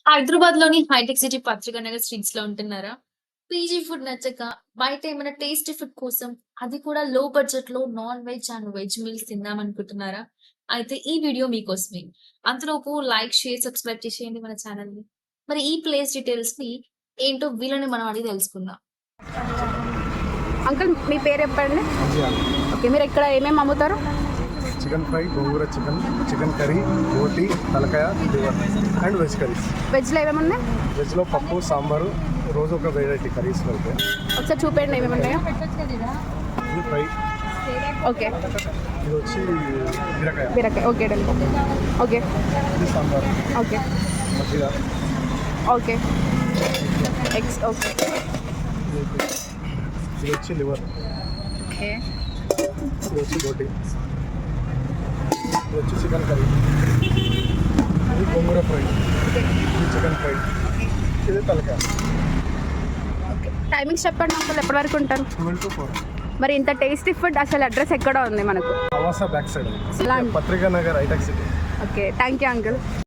హైదరాబాద్ లోని hitech city పత్రికా Nagar streets లో ఉంటున్నారా? పీజీ ఫుడ్ నచ్చక బయట ఏమైనా టేస్టీ ఫుడ్ కోసం అది కూడా లో బడ్జెట్ లో non veg and veg meals తిందాం అనుకుంటున్నారా? అయితే ఈ వీడియో మీకోసమే. అంతలోపు లైక్, షేర్, సబ్స్క్రైబ్ చేసేయండి మన ఛానల్ ని. మరి ఈ ప్లేస్ డీటెయిల్స్ ని ఏంటో వీళ్ళని మనం అడిగి తెలుసుకుందాం. అంకుల్ మీ పేరు చెప్పండి. ఓకే, మీరు ఇక్కడ ఏమేమి అమ్ముతారు? చికెన్ ఫ్రై, గోంగూర చికెన్, చికెన్ కర్రీ, రోటీ, తలకాయ, లివర్ అండ్ వెజ్ కర్రీస్. వెజ్లో ఏమేమి ఉన్నాయి? వెజ్లో పప్పు, సాంబారు, రోజు ఒక వెరైటీ కర్రీస్లో అయితే. ఒకసారి చూపండి ఏమేమి ఉన్నాయో. ఇది ఫ్రై. ఓకే, ఇది వచ్చి బీరకాయ. బీరకాయ. Okay done. ఓకే, ఇది సాంబార్. ఓకే, మజ్జిగ. Okay, eggs. ఓకే, ఇది వచ్చి లివర్. ఓకే, ఇది వచ్చి రోటీ. ఇది వచ్చి చికెన్ కర్రీ. ఇది గోంగూర ఫ్రై. ఇది చికెన్ ఫ్రై. ఇది తలకాయ. ఓకే. టైమింగ్స్ చెప్పండి అంకుల్, ఎప్పటి వరకు ఉంటారు? 12 to 4. మరి ఇంత టేస్టీ ఫుడ్ అసలు అడ్రస్ ఎక్కడ ఉంది మనకు? హవాసా బ్యాక్ సైడ్ ఎలా? పత్రికా నగర్ హైటెక్ City. Okay, thank you uncle.